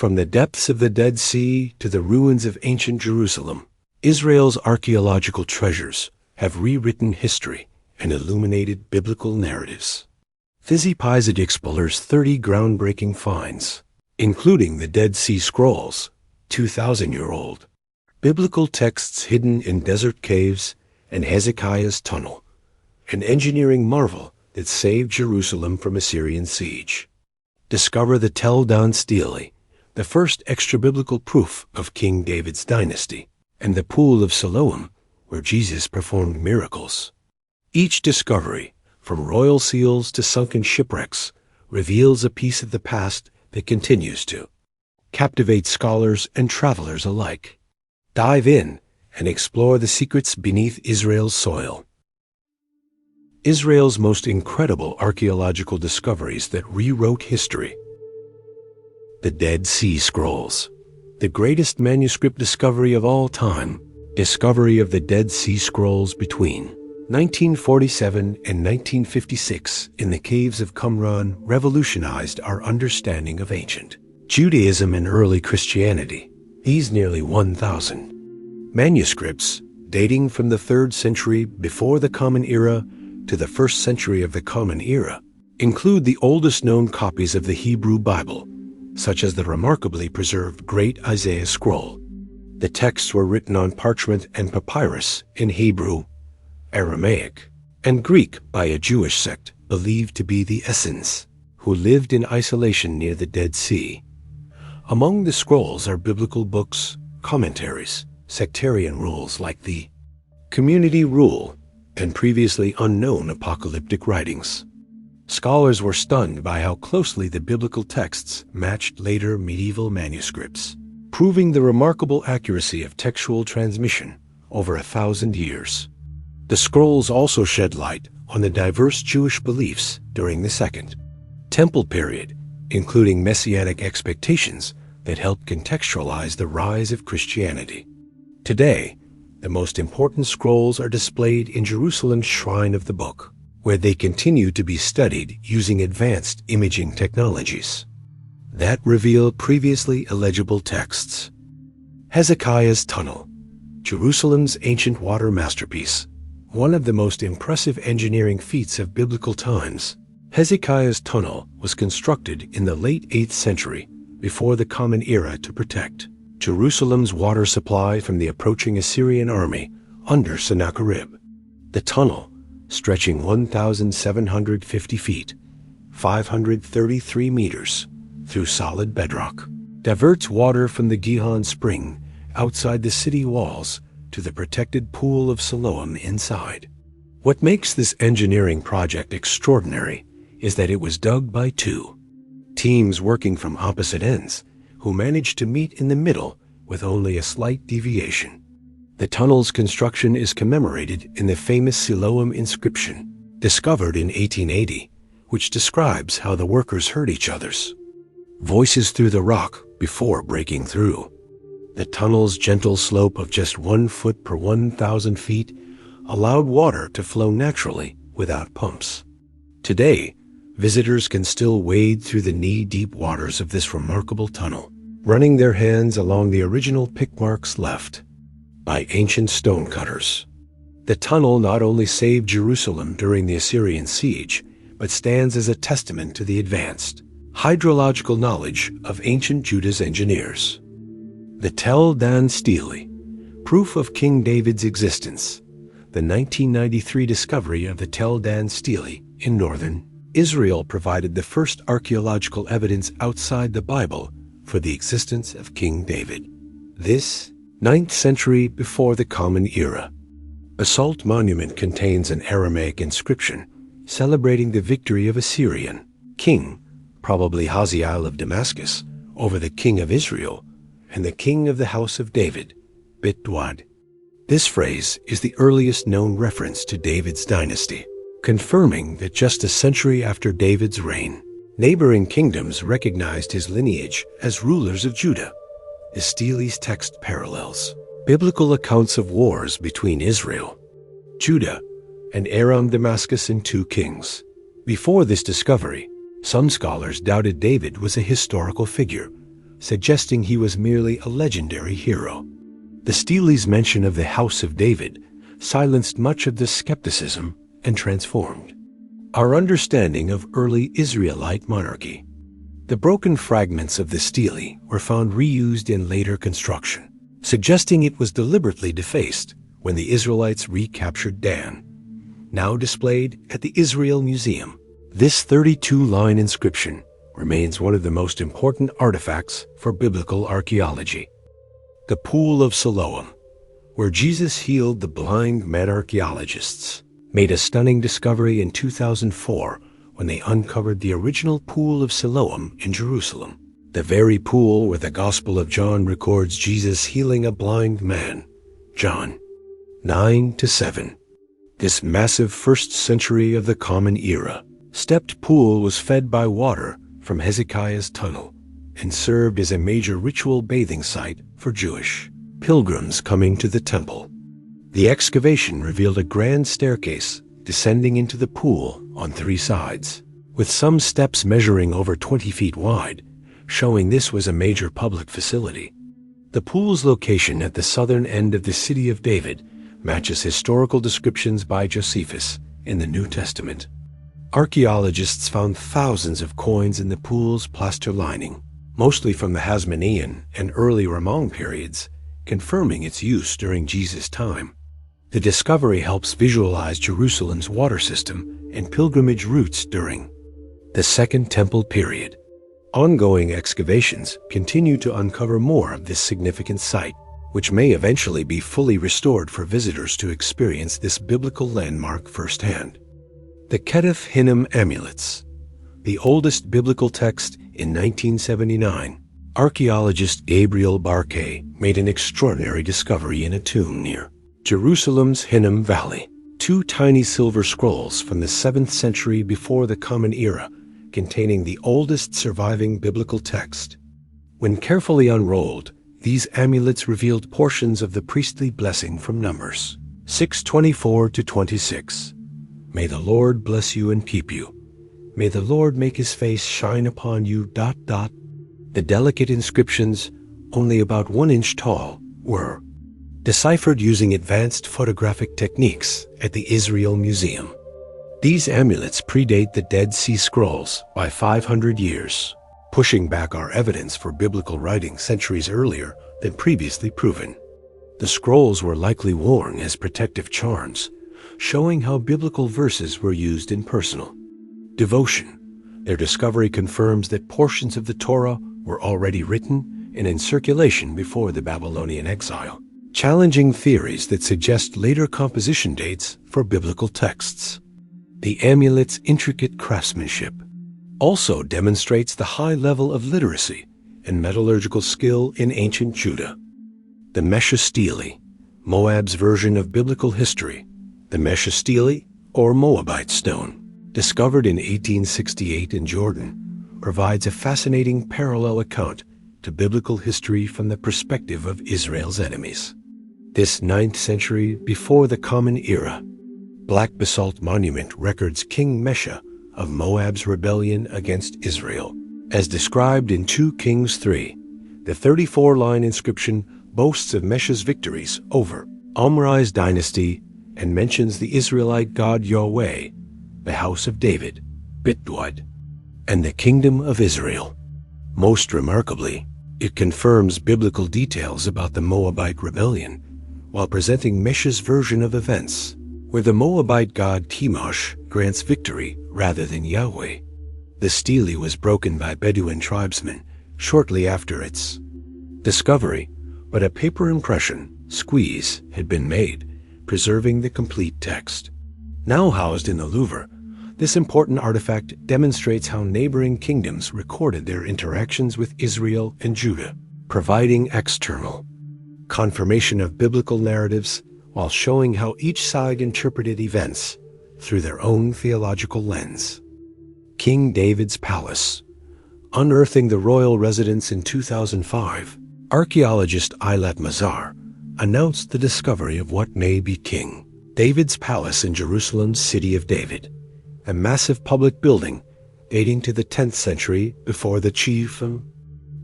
From the depths of the Dead Sea to the ruins of ancient Jerusalem, Israel's archaeological treasures have rewritten history and illuminated biblical narratives. Hezekiahs explores 30 groundbreaking finds, including the Dead Sea Scrolls, 2,000-year-old, biblical texts hidden in desert caves, and Hezekiahs Tunnel, an engineering marvel that saved Jerusalem from Assyrian siege. Discover the Tel Dan Steelely, the first extra-biblical proof of King David's dynasty, and the Pool of Salomom, where Jesus performed miracles. Each discovery, from royal seals to sunken shipwrecks, reveals a piece of the past that continues to captivate scholars and travelers alike. Dive in and explore the secrets beneath Israel's soil. Israel's most incredible archaeological discoveries that rewrote history. The Dead Sea Scrolls, the greatest manuscript discovery of all time. Discovery of the Dead Sea Scrolls between 1947 and 1956 in the caves of Qumran revolutionized our understanding of ancient Judaism and early Christianity. These nearly 1,000 manuscripts, dating from the 3rd century before the Common Era to the 1st century of the Common Era, include the oldest known copies of the Hebrew Bible, such as the remarkably preserved Great Isaiah Scroll. The texts were written on parchment and papyrus in Hebrew, Aramaic, and Greek by a Jewish sect believed to be the Essenes, who lived in isolation near the Dead Sea. Among the scrolls are biblical books, commentaries, sectarian rules like the Community Rule, and previously unknown apocalyptic writings. Scholars were stunned by how closely the biblical texts matched later medieval manuscripts, proving the remarkable accuracy of textual transmission over 1,000 years. The scrolls also shed light on the diverse Jewish beliefs during the Second Temple period, including messianic expectations that helped contextualize the rise of Christianity. Today, the most important scrolls are displayed in Jerusalem's Shrine of the Book, where they continue to be studied using advanced imaging technologies that reveal previously illegible texts. Hezekiahs Tunnel, Jerusalem's ancient water masterpiece, one of the most impressive engineering feats of biblical times. Hezekiahs Tunnel was constructed in the late 8th century before the Common Era to protect Jerusalem's water supply from the approaching Assyrian army under Sennacherib. The tunnel, stretching 1,750 feet, 533 meters, through solid bedrock, diverts water from the Gihon Spring outside the city walls to the protected Pool of Salomom inside. What makes this engineering project extraordinary is that it was dug by 2 teams working from opposite ends who managed to meet in the middle with only a slight deviation. The tunnel's construction is commemorated in the famous Salom Inscription, discovered in 1880, which describes how the workers heard each other's voices through the rock before breaking through. The tunnel's gentle slope of just 1 foot per 1,000 feet allowed water to flow naturally without pumps. Today, visitors can still wade through the knee-deep waters of this remarkable tunnel, running their hands along the original pick marks left by ancient stonecutters. The tunnel not only saved Jerusalem during the Assyrian siege, but stands as a testament to the advanced hydrological knowledge of ancient Judah's engineers. The Tel Dan Steelely, proof of King David's existence, the 1993 discovery of the Tel Dan Steelely in northern Israel provided the first archaeological evidence outside the Bible for the existence of King David. This 9th century before the Common Era basalt monument contains an Aramaic inscription celebrating the victory of a Syrian king, probably Hazael of Damascus, over the king of Israel and the king of the house of David, Bitwad. This phrase is the earliest known reference to David's dynasty, confirming that just a century after David's reign, neighboring kingdoms recognized his lineage as rulers of Judah. The Steely's text parallels biblical accounts of wars between Israel, Judah, and Aram Damascus in 2 Kings. Before this discovery, some scholars doubted David was a historical figure, suggesting he was merely a legendary hero. The Steelys' mention of the House of David silenced much of this skepticism and transformed our understanding of early Israelite monarchy. The broken fragments of the Steely were found reused in later construction, suggesting it was deliberately defaced when the Israelites recaptured Dan, now displayed at the Israel Museum. This 32-line inscription remains one of the most important artifacts for biblical archaeology. The Pool of Salomom, where Jesus healed the blind men, archaeologists made a stunning discovery in 2004 when they uncovered the original Pool of Salomom in Jerusalem, the very pool where the Gospel of John records Jesus healing a blind man, John 9-7. This massive 1st century of the Common Era stepped pool was fed by water from Hezekiahs Tunnel and served as a major ritual bathing site for Jewish pilgrims coming to the temple. The excavation revealed a grand staircase descending into the pool on 3 sides, with some steps measuring over 20 feet wide, showing this was a major public facility. The pool's location at the southern end of the city of David matches historical descriptions by Josephus in the New Testament. Archaeologists found thousands of coins in the pool's plaster lining, mostly from the Hasmonean and early Roman periods, confirming its use during Jesus' time. The discovery helps visualize Jerusalem's water system and pilgrimage routes during the Second Temple period. Ongoing excavations continue to uncover more of this significant site, which may eventually be fully restored for visitors to experience this biblical landmark firsthand. The Ketef Hinnom Amulets, the oldest biblical text in 1979, archaeologist Gabriel Barkay made an extraordinary discovery in a tomb near Jerusalem's Hinnom Valley. 2 tiny silver scrolls from the 7th century before the Common Era, containing the oldest surviving biblical text. When carefully unrolled, these amulets revealed portions of the priestly blessing from Numbers 6:24-26. May the Lord bless you and keep you. May the Lord make his face shine upon you. The delicate inscriptions, only about 1 inch tall, were deciphered using advanced photographic techniques at the Israel Museum. These amulets predate the Dead Sea Scrolls by 500 years, pushing back our evidence for biblical writing centuries earlier than previously proven. The scrolls were likely worn as protective charms, showing how biblical verses were used in personal devotion. Their discovery confirms that portions of the Torah were already written and in circulation before the Babylonian exile, challenging theories that suggest later composition dates for biblical texts. The amulet's intricate craftsmanship also demonstrates the high level of literacy and metallurgical skill in ancient Judah. The Mik Seal, Moab's version of biblical history, the Mik Seal, or Moabite stone, discovered in 1868 in Jordan, provides a fascinating parallel account to biblical history from the perspective of Israel's enemies. This 9th century before the Common Era black basalt monument records King Mesha of Moab's rebellion against Israel. As described in 2 Kings 3, the 34-line inscription boasts of Mesha's victories over Omri's dynasty and mentions the Israelite god Yahweh, the house of David, Bitdwad, and the kingdom of Israel. Most remarkably, it confirms biblical details about the Moabite rebellion, while presenting Mesha's version of events, where the Moabite god Chemosh grants victory rather than Yahweh. The Steely was broken by Bedouin tribesmen shortly after its discovery, but a paper impression, squeeze, had been made, preserving the complete text. Now housed in the Louvre, this important artifact demonstrates how neighboring kingdoms recorded their interactions with Israel and Judah, providing external confirmation of biblical narratives while showing how each side interpreted events through their own theological lens. King David's Palace. Unearthing the royal residence in 2005, archaeologist Eilat Mazar announced the discovery of what may be King David's Palace in Jerusalem's City of David, a massive public building dating to the 10th century before the chief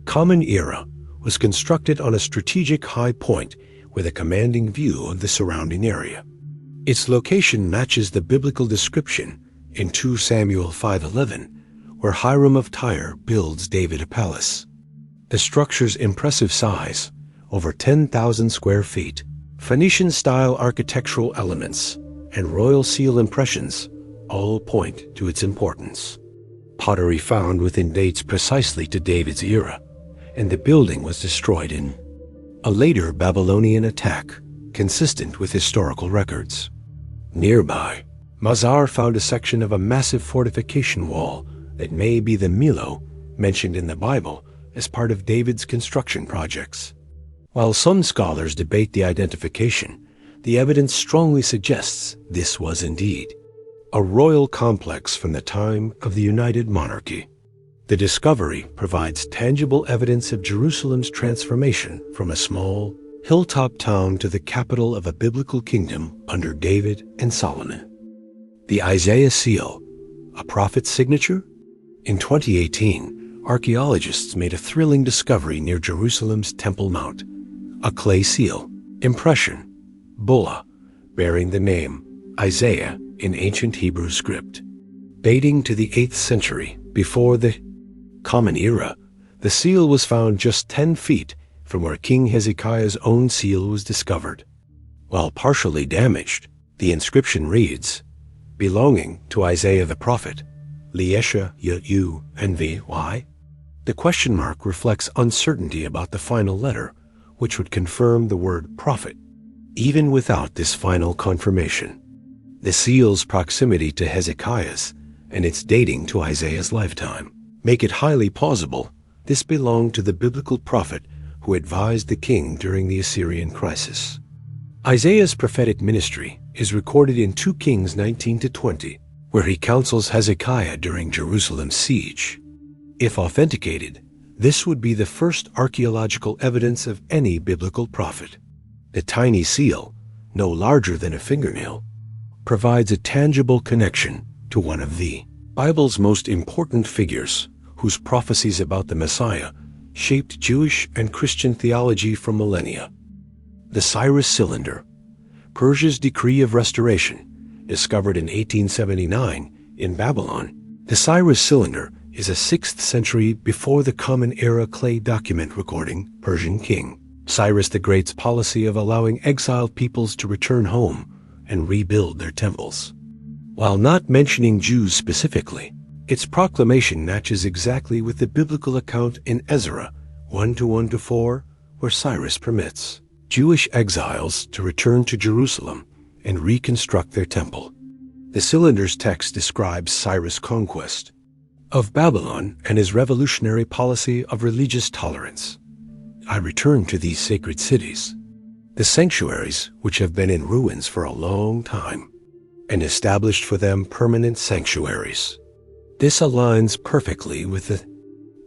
Common Era was constructed on a strategic high point with a commanding view of the surrounding area. Its location matches the biblical description in 2 Samuel 5:11, where Hiram of Tyre builds David a palace. The structure's impressive size, over 10,000 square feet, Phoenician-style architectural elements, and royal seal impressions all point to its importance. Pottery found within dates precisely to David's era, and the building was destroyed in a later Babylonian attack, consistent with historical records. Nearby, Mazar found a section of a massive fortification wall that may be the Milo mentioned in the Bible as part of David's construction projects. While some scholars debate the identification, the evidence strongly suggests this was indeed a royal complex from the time of the United Monarchy. The discovery provides tangible evidence of Jerusalem's transformation from a small, hilltop town to the capital of a biblical kingdom under David and Solomon. The Isaiah Seal, a prophet's signature? In 2018, archaeologists made a thrilling discovery near Jerusalem's Temple Mount, a clay seal, impression, bulla, bearing the name Isaiah in ancient Hebrew script. Dating to the 8th century before the Common Era, the seal was found just 10 feet from where King Hezekiah's own seal was discovered. While partially damaged, the inscription reads, belonging to Isaiah the prophet, Leish Letters. The question mark reflects uncertainty about the final letter, which would confirm the word prophet, even without this final confirmation. The seal's proximity to Hezekiah's and its dating to Isaiah's lifetime make it highly plausible this belonged to the biblical prophet who advised the king during the Assyrian crisis. Isaiah's prophetic ministry is recorded in 2 Kings 19-20, where he counsels Hezekiah during Jerusalem's siege. If authenticated, this would be the first archaeological evidence of any biblical prophet. The tiny seal, no larger than a fingernail, provides a tangible connection to one of the Bible's most important figures, whose prophecies about the Messiah shaped Jewish and Christian theology for millennia. The Cyrus Cylinder, Persia's decree of restoration, discovered in 1879 in Babylon. The Cyrus Cylinder is a 6th century before the Common Era clay document recording Persian king Cyrus the Great's policy of allowing exiled peoples to return home and rebuild their temples. While not mentioning Jews specifically, its proclamation matches exactly with the biblical account in Ezra 1-1-4, where Cyrus permits Jewish exiles to return to Jerusalem and reconstruct their temple. The cylinder's text describes Cyrus' conquest of Babylon and his revolutionary policy of religious tolerance. I return to these sacred cities, the sanctuaries which have been in ruins for a long time, and established for them permanent sanctuaries. This aligns perfectly with the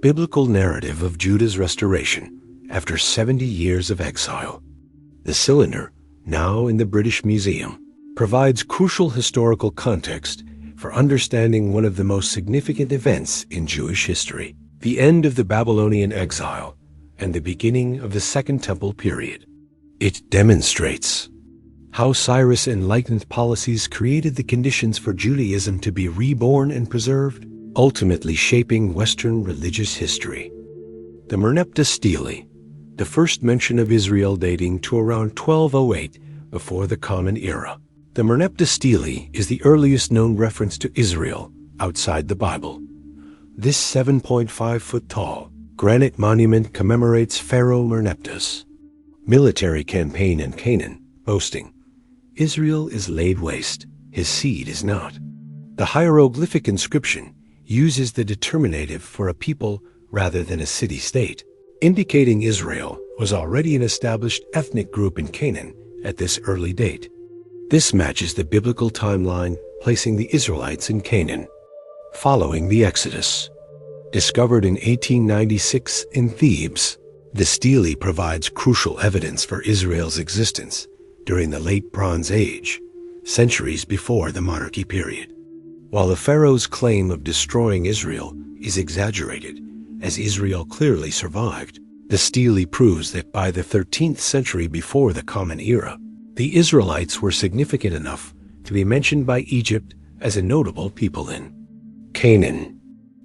biblical narrative of Judah's restoration after 70 years of exile. The cylinder, now in the British Museum, provides crucial historical context for understanding one of the most significant events in Jewish history, the end of the Babylonian exile and the beginning of the Second Temple period. It demonstrates how Cyrus' enlightened policies created the conditions for Judaism to be reborn and preserved, ultimately shaping Western religious history. The Merneptah Steelely, the first mention of Israel dating to around 1208 before the Common Era. The Merneptah Steelely is the earliest known reference to Israel outside the Bible. This 7.5-foot tall granite monument commemorates Pharaoh Merneptah's military campaign in Canaan, boasting, "Israel is laid waste, his seed is not." The hieroglyphic inscription uses the determinative for a people rather than a city-state, indicating Israel was already an established ethnic group in Canaan at this early date. This matches the biblical timeline, placing the Israelites in Canaan following the Exodus. Discovered in 1896 in Thebes, the Steeley provides crucial evidence for Israel's existence during the Late Bronze Age, centuries before the monarchy period. While the pharaoh's claim of destroying Israel is exaggerated, as Israel clearly survived. The Steeley proves that by the 13th century before the Common Era, the Israelites were significant enough to be mentioned by Egypt as a notable people in Canaan.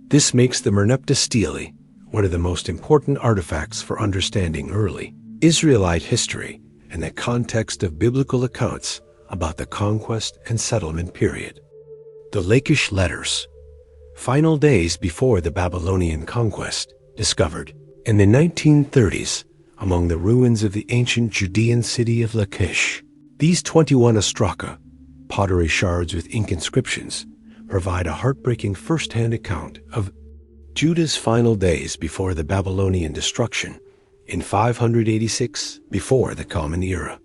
This makes the Merneptah Steeley one of the most important artifacts for understanding early Israelite history in the context of biblical accounts about the conquest and settlement period. The Leish Letters, final days before the Babylonian conquest, discovered in the 1930s among the ruins of the ancient Judean city of Lachish. These 21 ostraca, pottery shards with ink inscriptions, provide a heartbreaking first-hand account of Judah's final days before the Babylonian destruction in 586 before the Common Era.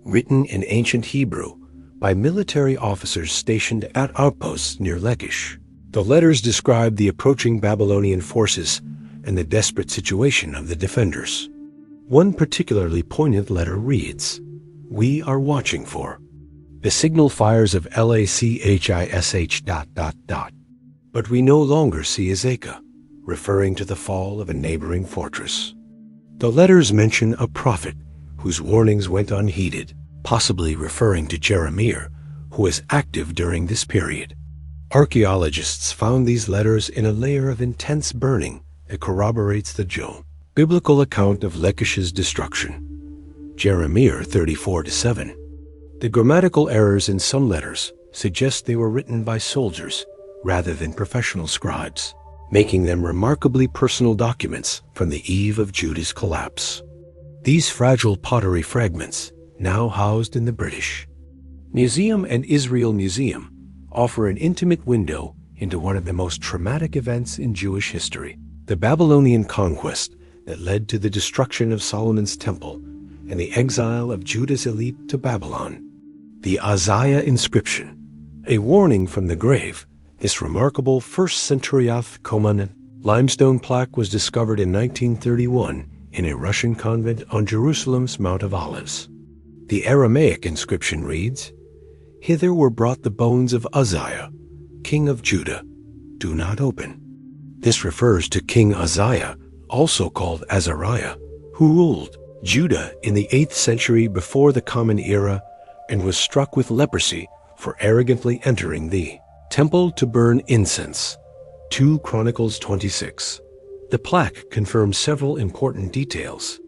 Written in ancient Hebrew by military officers stationed at outposts near Lachish, the letters describe the approaching Babylonian forces and the desperate situation of the defenders. One particularly poignant letter reads, "We are watching for the signal fires of Lachish ... But we no longer see Hezekiah," referring to the fall of a neighboring fortress. The letters mention a prophet whose warnings went unheeded, possibly referring to Jeremiah, who was active during this period. Archaeologists found these letters in a layer of intense burning that corroborates the biblical account of Lachish's destruction, Jeremiah 34-7. The grammatical errors in some letters suggest they were written by soldiers rather than professional scribes, making them remarkably personal documents from the eve of Judah's collapse. These fragile pottery fragments, now housed in the British Museum and Israel Museum, offer an intimate window into one of the most traumatic events in Jewish history, the Babylonian conquest that led to the destruction of Solomon's temple and the exile of Judah's elite to Babylon. The Aza Inscription, a warning from the grave, this remarkable 1st century Canaanite limestone plaque was discovered in 1931 in a Russian convent on Jerusalem's Mount of Olives. The Aramaic inscription reads, "Hither were brought the bones of Uzziah, king of Judah. Do not open." This refers to King Uzziah, also called Azariah, who ruled Judah in the 8th century before the Common Era and was struck with leprosy for arrogantly entering the temple to burn incense. 2 Chronicles 26. The plaque confirms several important details.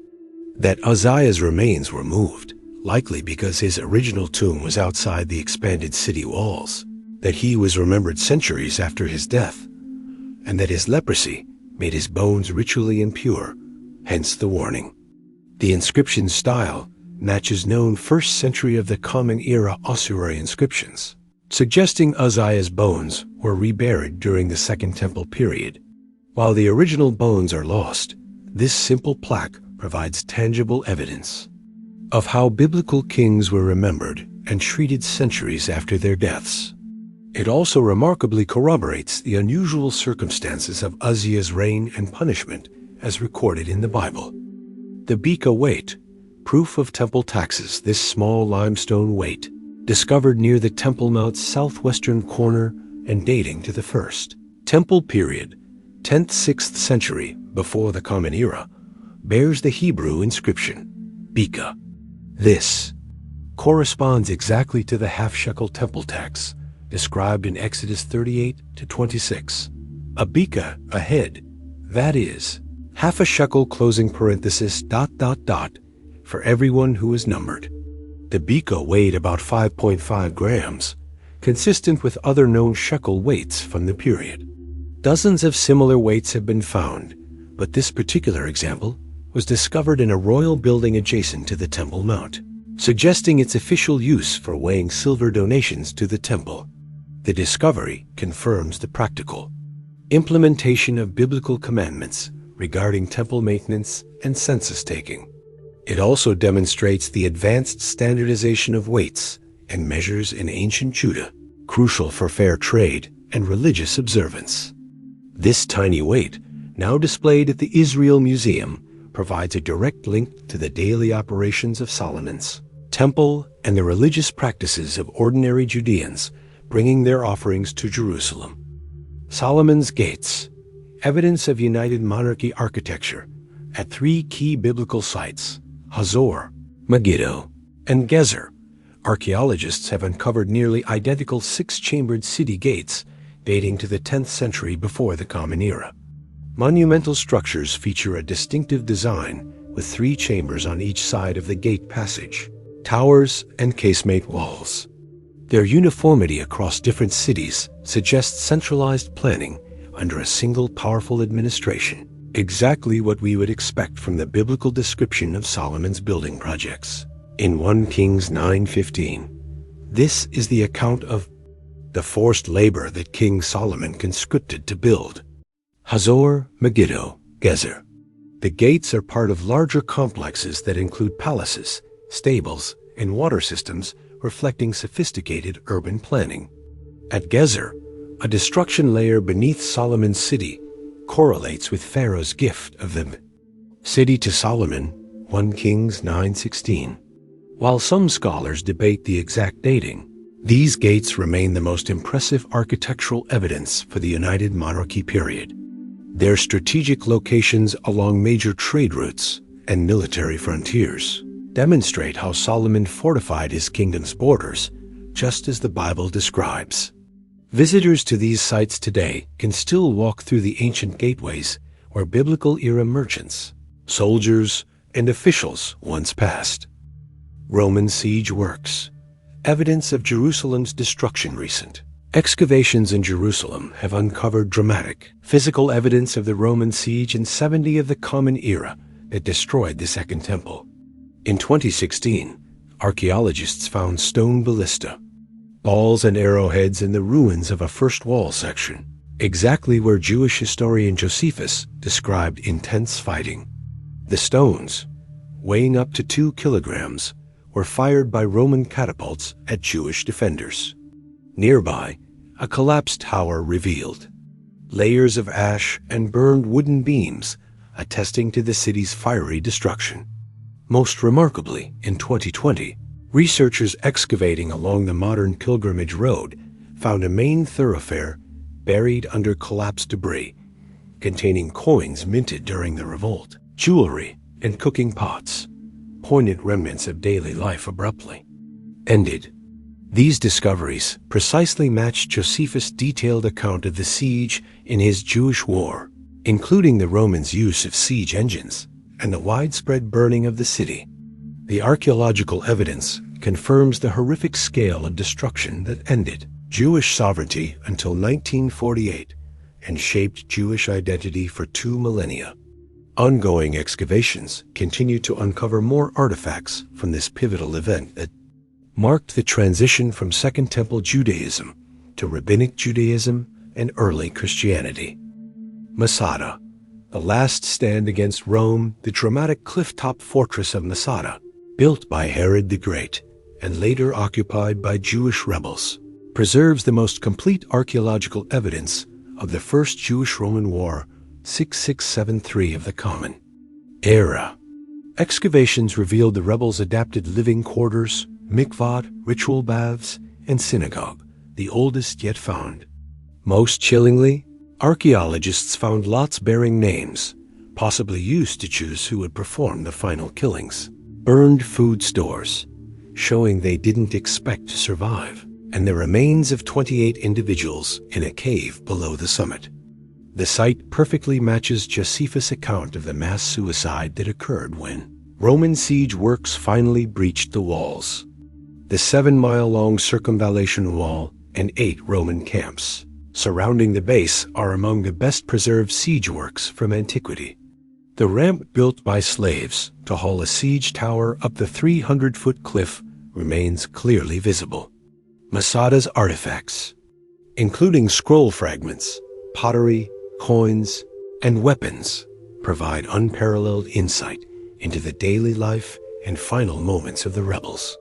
That Uzziah's remains were moved, likely because his original tomb was outside the expanded city walls, that he was remembered centuries after his death, and that his leprosy made his bones ritually impure, hence the warning. The inscription style matches known 1st century of the Common Era ossuary inscriptions, suggesting Uzziah's bones were reburied during the Second Temple period. While the original bones are lost, this simple plaque provides tangible evidence of how biblical kings were remembered and treated centuries after their deaths. It also remarkably corroborates the unusual circumstances of Uzziah's reign and punishment as recorded in the Bible. The Bea Weight, proof of temple taxes. This small limestone weight, discovered near the Temple Mount's southwestern corner and dating to the 1st Temple period, 10th-6th century before the Common Era, bears the Hebrew inscription, Bea. This corresponds exactly to the half-shekel temple tax described in Exodus 38-26. A bea, a head, that is, half a shekel closing parenthesis ... for everyone who is numbered. The bea weighed about 5.5 grams, consistent with other known shekel weights from the period. Dozens of similar weights have been found, but this particular example was discovered in a royal building adjacent to the Temple Mount, suggesting its official use for weighing silver donations to the temple. The discovery confirms the practical implementation of biblical commandments regarding temple maintenance and census taking. It also demonstrates the advanced standardization of weights and measures in ancient Judah, crucial for fair trade and religious observance. This tiny weight, now displayed at the Israel Museum, provides a direct link to the daily operations of Solomon's temple and the religious practices of ordinary Judeans bringing their offerings to Jerusalem. Solomon's gates, Evidence of United Monarchy architecture at three key biblical sites, Hazor, Megiddo, and Gezer. Archaeologists have uncovered nearly identical six-chambered city gates dating to the 10th century before the Common Era. Monumental structures feature a distinctive design with three chambers on each side of the gate passage, towers, and casemate walls. Their uniformity across different cities suggests centralized planning under a single powerful administration, exactly what we would expect from the biblical description of Solomon's building projects. In 1 Kings 9:15, this is the account of the forced labor that King Solomon conscripted to build. Hazor, Megiddo, Gezer. The gates are part of larger complexes that include palaces, stables, and water systems reflecting sophisticated urban planning. At Gezer, a destruction layer beneath Solomon's city correlates with Pharaoh's gift of the city to Solomon, 1 Kings 9:16. While some scholars debate the exact dating, these gates remain the most impressive architectural evidence for the United Monarchy period. Their strategic locations along major trade routes and military frontiers demonstrate how Solomon fortified his kingdom's borders, just as the Bible describes. Visitors to these sites today can still walk through the ancient gateways where biblical-era merchants, soldiers, and officials once passed. Roman siege works. Evidence of Jerusalem's destruction recent. Excavations in Jerusalem have uncovered dramatic, physical evidence of the Roman siege in 70 of the Common Era that destroyed the Second Temple. In 2016, archaeologists found stone ballista, balls and arrowheads in the ruins of a first wall section, exactly where Jewish historian Josephus described intense fighting. The stones, weighing up to 2 kilograms, were fired by Roman catapults at Jewish defenders. Nearby, a collapsed tower revealed layers of ash and burned wooden beams, attesting to the city's fiery destruction. Most remarkably, in 2020, researchers excavating along the modern pilgrimage road found a main thoroughfare buried under collapsed debris, containing coins minted during the revolt, jewelry, and cooking pots, poignant remnants of daily life abruptly ended. These discoveries precisely matched Josephus' detailed account of the siege in his Jewish War, including the Romans' use of siege engines and the widespread burning of the city. The archaeological evidence confirms the horrific scale of destruction that ended Jewish sovereignty until 1948 and shaped Jewish identity for 2 millennia. Ongoing excavations continue to uncover more artifacts from this pivotal event that marked the transition from Second Temple Judaism to Rabbinic Judaism and early Christianity. Msada, the last stand against Rome, the dramatic cliff-top fortress of Msada, built by Herod the Great and later occupied by Jewish rebels, preserves the most complete archaeological evidence of the First Jewish-Roman War, 6673 of the Common Era. Excavations revealed the rebels' adapted living quarters, mikvah, ritual baths, and synagogue, the oldest yet found. Most chillingly, archaeologists found lots bearing names, possibly used to choose who would perform the final killings. Burned food stores, showing they didn't expect to survive, and the remains of 28 individuals in a cave below the summit. The site perfectly matches Josephus' account of the mass suicide that occurred when Roman siege works finally breached the walls. The 7-mile-long circumvallation wall and 8 Roman camps surrounding the base are among the best-preserved siege works from antiquity. The ramp built by slaves to haul a siege tower up the 300-foot cliff remains clearly visible. Msada's artifacts, including scroll fragments, pottery, coins, and weapons, provide unparalleled insight into the daily life and final moments of the rebels.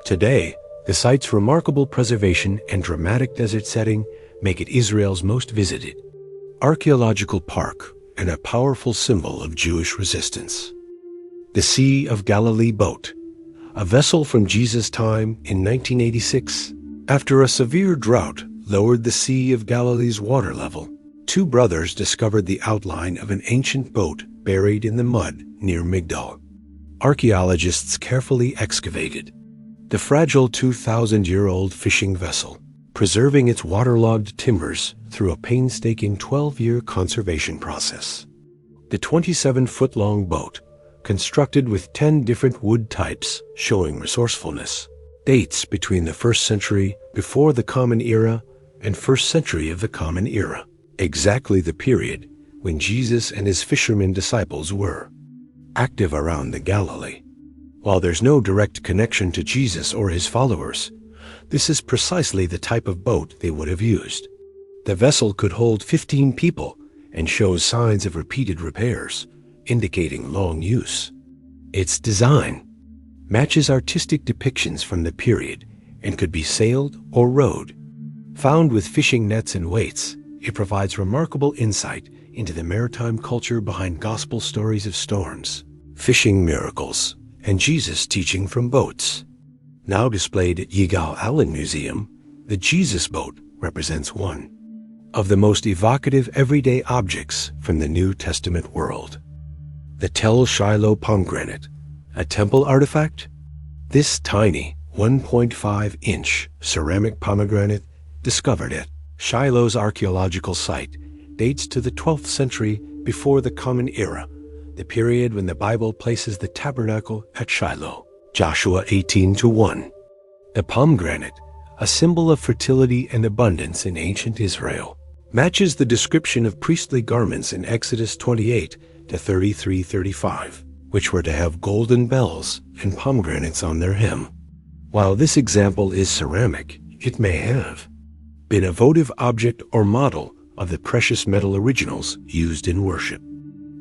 Today, the site's remarkable preservation and dramatic desert setting make it Israel's most visited archaeological park and a powerful symbol of Jewish resistance. The Sea of Galilee Boat, a vessel from Jesus' time in 1986, after a severe drought lowered the Sea of Galilee's water level, Two brothers discovered the outline of an ancient boat buried in the mud near Migdal. Archaeologists carefully excavated the fragile 2,000-year-old fishing vessel, preserving its waterlogged timbers through a painstaking 12-year conservation process. The 27-foot-long boat, constructed with 10 different wood types showing resourcefulness, dates between the 1st century before the Common Era and 1st century of the Common Era, exactly the period when Jesus and his fishermen disciples were active around the Galilee. While there's no direct connection to Jesus or his followers, this is precisely the type of boat they would have used. The vessel could hold 15 people and shows signs of repeated repairs, indicating long use. Its design matches artistic depictions from the period and could be sailed or rowed. Found with fishing nets and weights, it provides remarkable insight into the maritime culture behind gospel stories of storms, fishing miracles, and Jesus teaching from boats. Now displayed at Yigal Allon Museum, the Jesus boat represents one of the most evocative everyday objects from the New Testament world. The Tel Shiloh Pomegranate, a temple artifact? This tiny 1.5-inch ceramic pomegranate, discovered at Shiloh's archaeological site, dates to the 12th century before the Common Era, the period when the Bible places the tabernacle at Shiloh. Joshua 18:1. The pomegranate, a symbol of fertility and abundance in ancient Israel, matches the description of priestly garments in Exodus 28-33-35, which were to have golden bells and pomegranates on their hem. While this example is ceramic, it may have been a votive object or model of the precious metal originals used in worship.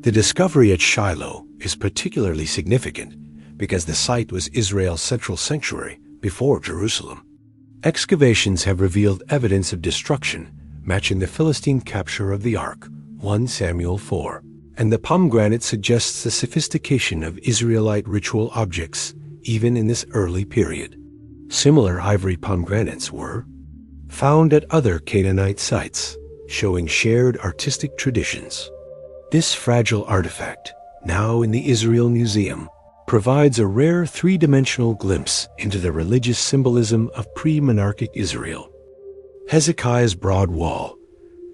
The discovery at Shiloh is particularly significant because the site was Israel's central sanctuary before Jerusalem. Excavations have revealed evidence of destruction matching the Philistine capture of the Ark, 1 Samuel 4, and the pomegranate suggests the sophistication of Israelite ritual objects even in this early period. Similar ivory pomegranates were found at other Canaanite sites, showing shared artistic traditions. This fragile artifact, now in the Israel Museum, provides a rare three-dimensional glimpse into the religious symbolism of pre-monarchic Israel. Hezekiah's Broad Wall,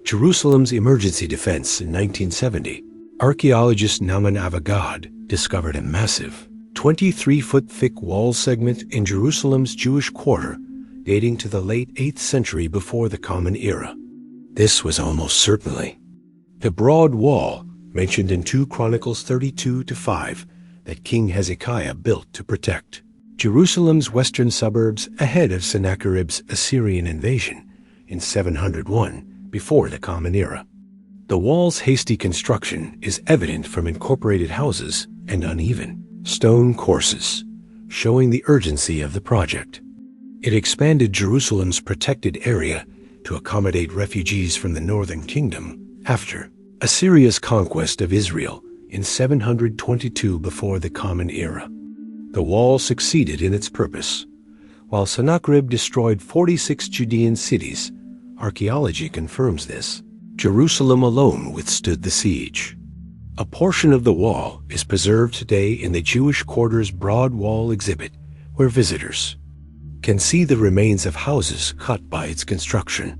Jerusalem's emergency defense in 1970. Archaeologist Naaman Avagad discovered a massive 23-foot thick wall segment in Jerusalem's Jewish quarter dating to the late 8th century before the Common Era. This was almost certainly the Broad Wall mentioned in 2 Chronicles 32-5 that King Hezekiah built to protect Jerusalem's western suburbs ahead of Sennacherib's Assyrian invasion in 701 before the Common Era. The wall's hasty construction is evident from incorporated houses and uneven stone courses, showing the urgency of the project. It expanded Jerusalem's protected area to accommodate refugees from the northern kingdom after Assyria's conquest of Israel in 722 before the Common Era. The wall succeeded in its purpose. While Sennacherib destroyed 46 Judean cities, archaeology confirms this, Jerusalem alone withstood the siege. A portion of the wall is preserved today in the Jewish Quarter's Broad Wall exhibit, where visitors can see the remains of houses cut by its construction.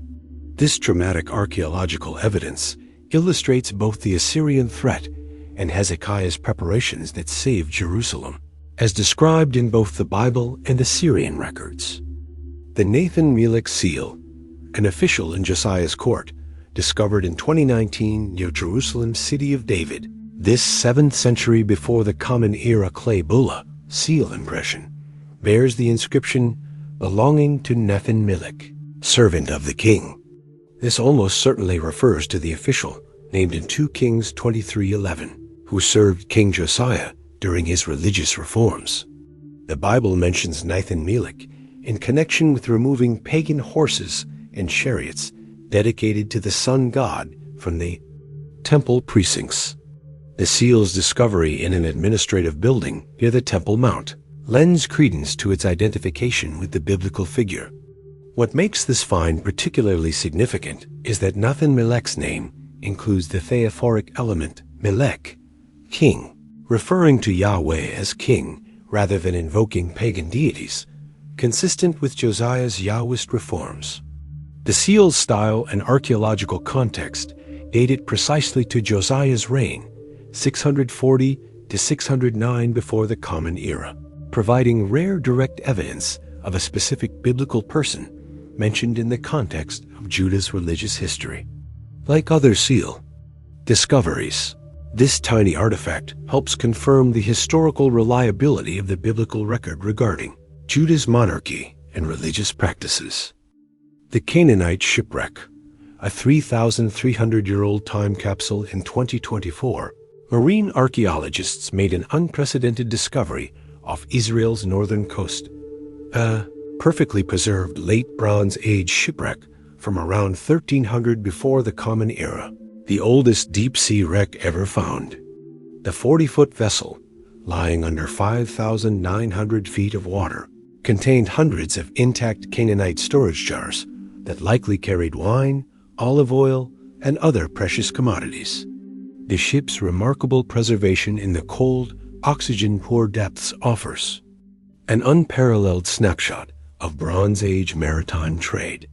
This dramatic archaeological evidence illustrates both the Assyrian threat and Hezekiah's preparations that saved Jerusalem, as described in both the Bible and Assyrian records. The Nathan-Melech seal, an official in Josiah's court, discovered in 2019 near Jerusalem's City of David. This 7th century before the Common Era clay bulla seal impression bears the inscription belonging to Nathan-Melech, servant of the king. This almost certainly refers to the official named in 2 Kings 23:11, who served King Josiah during his religious reforms. The Bible mentions Nathan-Melech in connection with removing pagan horses and chariots dedicated to the sun god from the temple precincts. The seal's discovery in an administrative building near the Temple Mount lends credence to its identification with the biblical figure. What makes this find particularly significant is that Nathan-Melech's name includes the theophoric element Melech, king, referring to Yahweh as king rather than invoking pagan deities, consistent with Josiah's Yahwist reforms. The seal's style and archaeological context date it precisely to Josiah's reign, 640 to 609 before the Common Era, providing rare direct evidence of a specific biblical person mentioned in the context of Judah's religious history. Like other seal discoveries, this tiny artifact helps confirm the historical reliability of the biblical record regarding Judah's monarchy and religious practices. The Canaanite Shipwreck, a 3,300-year-old time capsule in 2024, marine archaeologists made an unprecedented discovery off Israel's northern coast. A perfectly preserved late Bronze Age shipwreck from around 1300 before the Common Era, the oldest deep-sea wreck ever found. The 40-foot vessel, lying under 5,900 feet of water, contained hundreds of intact Canaanite storage jars that likely carried wine, olive oil, and other precious commodities. The ship's remarkable preservation in the cold, oxygen-poor depths offers an unparalleled snapshot of Bronze Age maritime trade.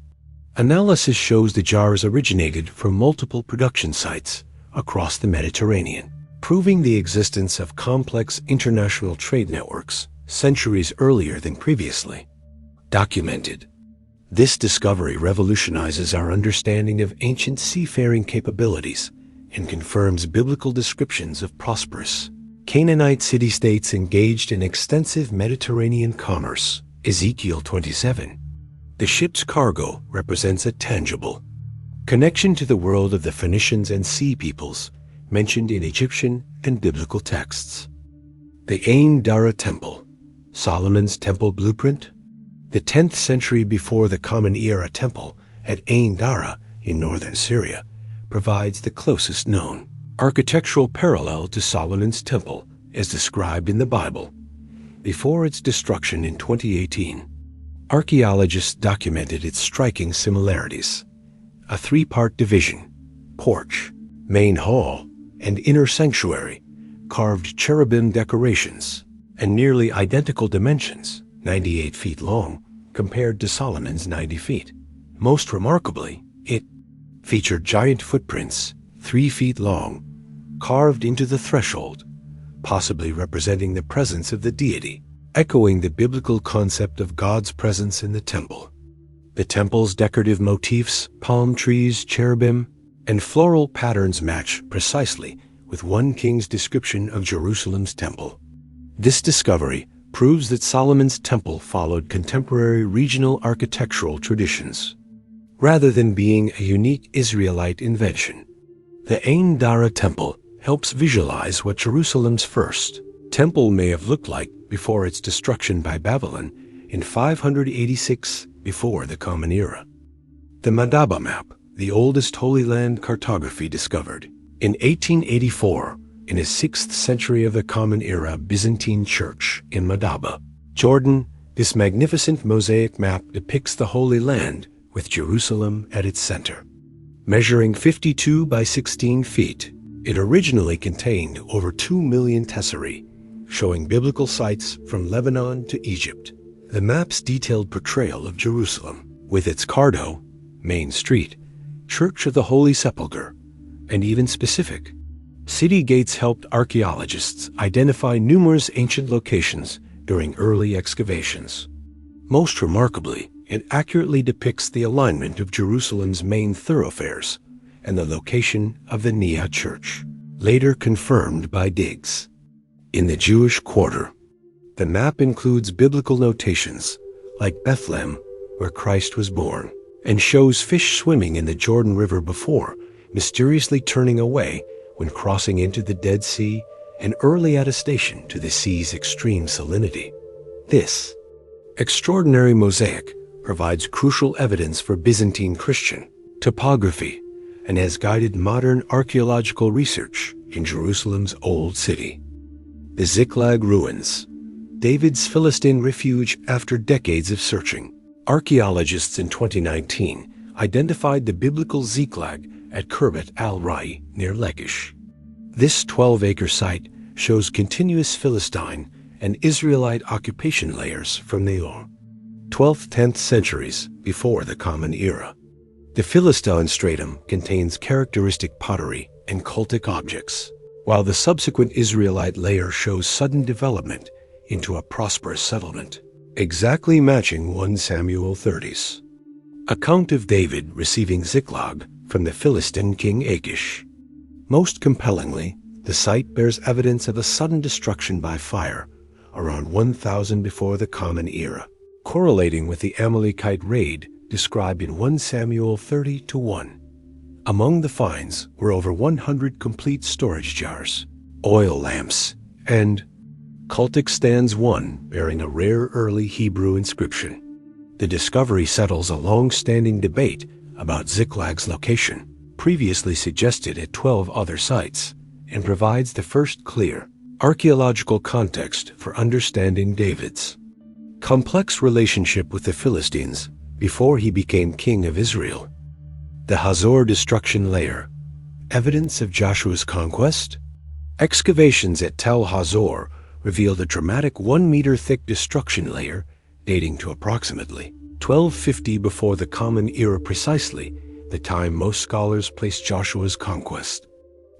Analysis shows the jars originated from multiple production sites across the Mediterranean, proving the existence of complex international trade networks centuries earlier than previously documented. This discovery revolutionizes our understanding of ancient seafaring capabilities and confirms biblical descriptions of prosperous Canaanite city-states engaged in extensive Mediterranean commerce. Ezekiel 27. The ship's cargo represents a tangible connection to the world of the Phoenicians and Sea peoples mentioned in Egyptian and biblical texts. The Aara Temple, Solomon's temple blueprint, the 10th century before the Common Era temple at Ain Dara in northern Syria, provides the closest known architectural parallel to Solomon's temple as described in the Bible. Before its destruction in 2018, archaeologists documented its striking similarities. A three-part division, porch, main hall, and inner sanctuary, carved cherubim decorations, and nearly identical dimensions, 98 feet long, compared to Solomon's 90 feet. Most remarkably, it featured giant footprints, 3 feet long, carved into the threshold, possibly representing the presence of the deity, echoing the biblical concept of God's presence in the temple. The temple's decorative motifs, palm trees, cherubim, and floral patterns match precisely with one king's description of Jerusalem's temple. This discovery proves that Solomon's temple followed contemporary regional architectural traditions, rather than being a unique Israelite invention. The Ain Dara Temple helps visualize what Jerusalem's first temple may have looked like before its destruction by Babylon in 586 before the Common Era. The Madaba Map, the oldest Holy Land cartography discovered in 1884 in a 6th century of the Common Era Byzantine church in Madaba, Jordan. This magnificent mosaic map depicts the Holy Land with Jerusalem at its center. Measuring 52 by 16 feet, it originally contained over 2 million tesserae, showing biblical sites from Lebanon to Egypt. The map's detailed portrayal of Jerusalem, with its Cardo, Main Street, Church of the Holy Sepulchre, and even specific city gates helped archaeologists identify numerous ancient locations during early excavations. Most remarkably, it accurately depicts the alignment of Jerusalem's main thoroughfares and the location of the Nia Church, later confirmed by digs in the Jewish quarter. The map includes biblical notations like Bethlehem, where Christ was born, and shows fish swimming in the Jordan River before mysteriously turning away when crossing into the Dead Sea, an early attestation to the sea's extreme salinity. This extraordinary mosaic provides crucial evidence for Byzantine Christian topography and has guided modern archaeological research in Jerusalem's Old City. The Ziglag ruins, David's Philistine refuge after decades of searching. Archaeologists in 2019 identified the biblical Ziglag at Khirbet al-Rai near Lachish. This 12-acre site shows continuous Philistine and Israelite occupation layers from the 12th-10th centuries before the Common Era. The Philistine stratum contains characteristic pottery and cultic objects, while the subsequent Israelite layer shows sudden development into a prosperous settlement, exactly matching 1 Samuel 30's account of David receiving Ziglag from the Philistine king Achish. Most compellingly, the site bears evidence of a sudden destruction by fire around 1000 before the Common Era, correlating with the Amalekite raid described in 1 Samuel 30-1. Among the finds were over 100 complete storage jars, oil lamps, and cultic stands 1 bearing a rare early Hebrew inscription. The discovery settles a long-standing debate about Ziglag's location, previously suggested at 12 other sites, and provides the first clear archaeological context for understanding David's complex relationship with the Philistines before he became king of Israel. The Hazor destruction layer, evidence of Joshua's conquest? Excavations at Tel Hazor revealed a dramatic 1-meter-thick destruction layer dating to approximately 1250 before the Common Era, precisely the time most scholars place Joshua's conquest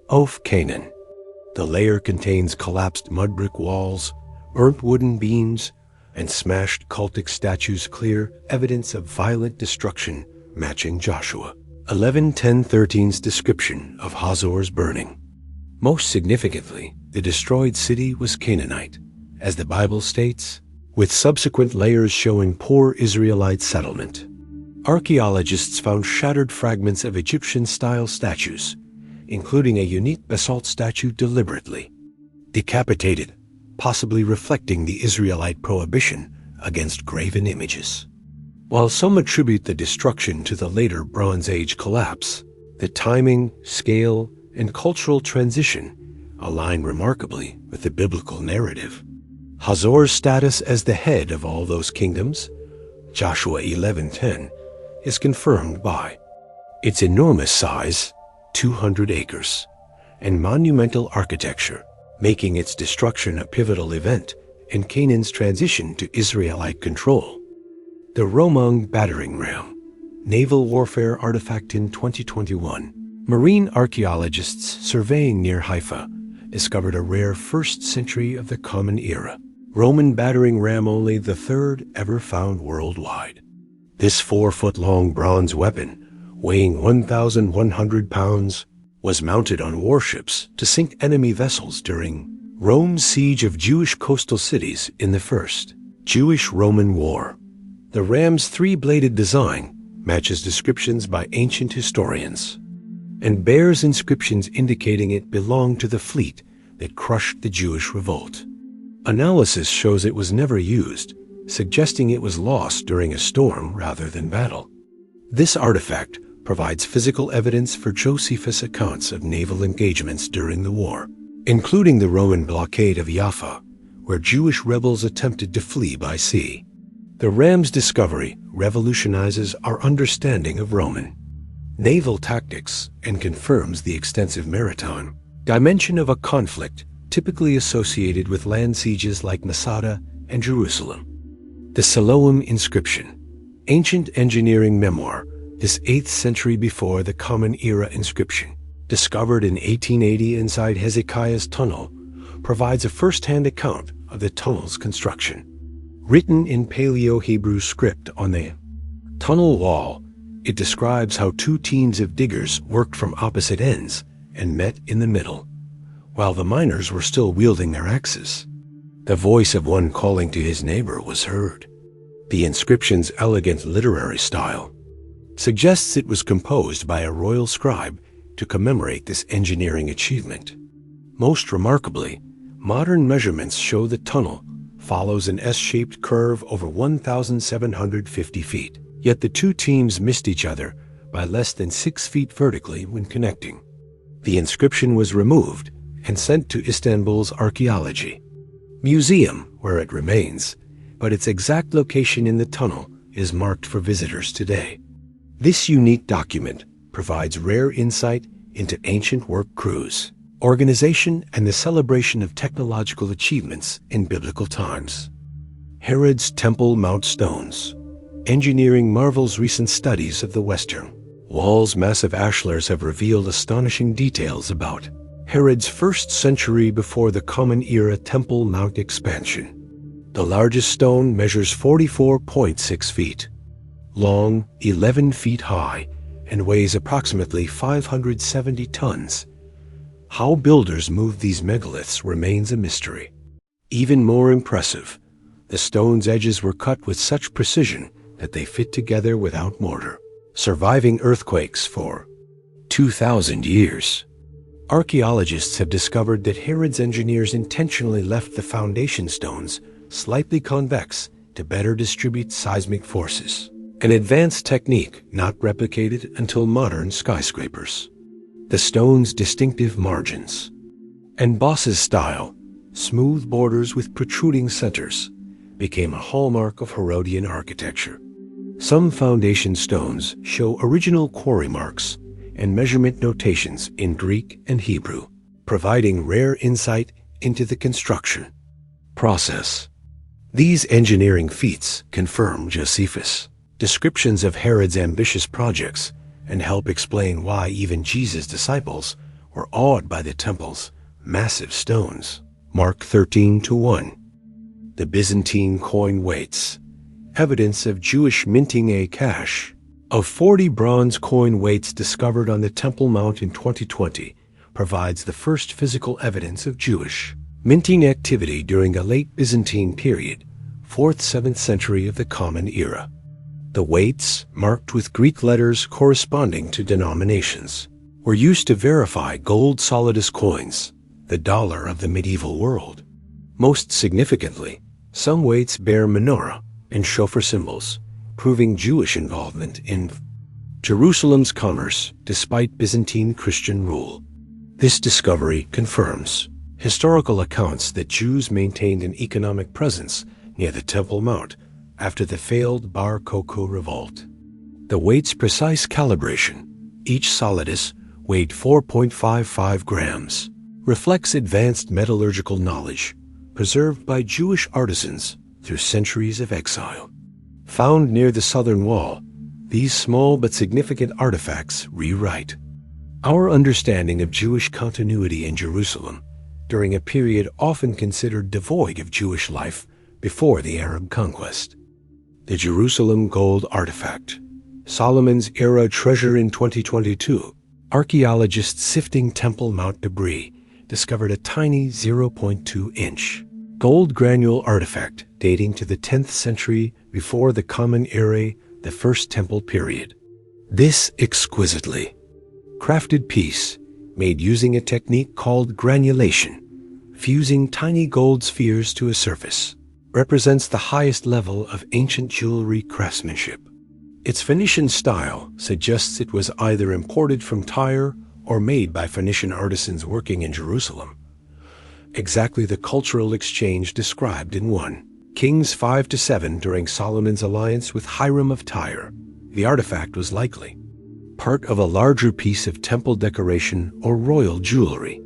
of Canaan. The layer contains collapsed mud brick walls, burnt wooden beams, and smashed cultic statues, clear evidence of violent destruction matching Joshua 11:10-13's description of Hazor's burning. Most significantly, the destroyed city was Canaanite, as the Bible states, with subsequent layers showing poor Israelite settlement. Archaeologists found shattered fragments of Egyptian-style statues, including a unique basalt statue deliberately decapitated, possibly reflecting the Israelite prohibition against graven images. While some attribute the destruction to the later Bronze Age collapse, the timing, scale, and cultural transition align remarkably with the biblical narrative. Hazor's status as the head of all those kingdoms, Joshua 11:10, is confirmed by its enormous size, 200 acres, and monumental architecture, making its destruction a pivotal event in Canaan's transition to Israelite control. The Romang Battering Ram, naval warfare artifact in 2021. Marine archaeologists surveying near Haifa discovered a rare 1st century of the Common Era Roman battering ram, only the 3rd ever found worldwide. This 4-foot-long bronze weapon, weighing 1,100 pounds, was mounted on warships to sink enemy vessels during Rome's siege of Jewish coastal cities in the First Jewish-Roman War. The ram's 3-bladed design matches descriptions by ancient historians and bears inscriptions indicating it belonged to the fleet that crushed the Jewish revolt. Analysis shows it was never used, suggesting it was lost during a storm rather than battle. This artifact provides physical evidence for Josephus' accounts of naval engagements during the war, including the Roman blockade of Jaffa, where Jewish rebels attempted to flee by sea. The ram's discovery revolutionizes our understanding of Roman naval tactics and confirms the extensive maritime dimension of a conflict typically associated with land sieges like Msada and Jerusalem. The Salom Inscription, ancient engineering memoir, this 8th century before the Common Era inscription, discovered in 1880 inside Hezekiahs Tunnel, provides a first-hand account of the tunnel's construction. Written in Paleo-Hebrew script on the tunnel wall, it describes how 2 teams of diggers worked from opposite ends and met in the middle, while the miners were still wielding their axes. The voice of one calling to his neighbor was heard. The inscription's elegant literary style suggests it was composed by a royal scribe to commemorate this engineering achievement. Most remarkably, modern measurements show the tunnel follows an S-shaped curve over 1,750 feet, yet the 2 teams missed each other by less than 6 feet vertically when connecting. The inscription was removed and sent to Istanbul's Archaeology Museum, where it remains, but its exact location in the tunnel is marked for visitors today. This unique document provides rare insight into ancient work crews, organization, and the celebration of technological achievements in biblical times. Herod's Temple Mount Stones. Engineering marvels. Recent studies of the Western Wall's massive ashlars have revealed astonishing details about Herod's 1st century before the Common Era Temple Mount expansion. The largest stone measures 44.6 feet long, 11 feet high, and weighs approximately 570 tons. How builders moved these megaliths remains a mystery. Even more impressive, the stone's edges were cut with such precision that they fit together without mortar, surviving earthquakes for 2,000 years. Archaeologists have discovered that Herod's engineers intentionally left the foundation stones slightly convex to better distribute seismic forces, an advanced technique not replicated until modern skyscrapers. The stone's distinctive margins. Embossed style, smooth borders with protruding centers, became a hallmark of Herodian architecture. Some foundation stones show original quarry marks and measurement notations in Greek and Hebrew, providing rare insight into the construction process. These engineering feats confirm Josephus' descriptions of Herod's ambitious projects and help explain why even Jesus' disciples were awed by the temple's massive stones. Mark 13:1. The Byzantine coin weights. Evidence of Jewish minting. A cache of 40 bronze coin weights discovered on the Temple Mount in 2020 provides the first physical evidence of Jewish minting activity during a late Byzantine period, 4th-7th century of the Common Era. The weights, marked with Greek letters corresponding to denominations, were used to verify gold solidus coins, the dollar of the medieval world. Most significantly, some weights bear menorah and shofar symbols, proving Jewish involvement in Jerusalem's commerce despite Byzantine Christian rule. This discovery confirms historical accounts that Jews maintained an economic presence near the Temple Mount after the failed Bar Kokhba revolt. The weight's precise calibration, each solidus weighed 4.55 grams, reflects advanced metallurgical knowledge preserved by Jewish artisans through centuries of exile. Found near the southern wall, these small but significant artifacts rewrite our understanding of Jewish continuity in Jerusalem during a period often considered devoid of Jewish life before the Arab conquest. The Jerusalem Gold Artifact. Solomon's Era Treasure. In 2022, archaeologists sifting Temple Mount debris discovered a tiny 0.2-inch gold granule artifact dating to the 10th century before the Common Era, the First Temple period. This exquisitely crafted piece, made using a technique called granulation, fusing tiny gold spheres to a surface, represents the highest level of ancient jewelry craftsmanship. Its Phoenician style suggests it was either imported from Tyre or made by Phoenician artisans working in Jerusalem. Exactly the cultural exchange described in 1 Kings 5-7 during Solomon's alliance with Hiram of Tyre. The artifact was likely part of a larger piece of temple decoration or royal jewelry.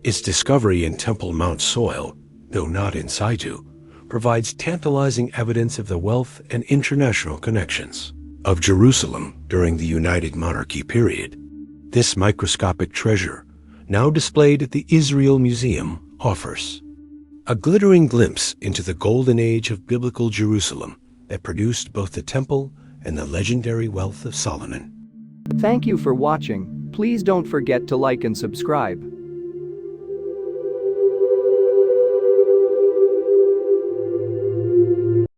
Its discovery in Temple Mount soil, though not in situ, provides tantalizing evidence of the wealth and international connections of Jerusalem during the United Monarchy period. This microscopic treasure, now displayed at the Israel Museum, offers a glittering glimpse into the golden age of biblical Jerusalem that produced both the temple and the legendary wealth of Solomon. Thank you for watching. Please don't forget to like and subscribe.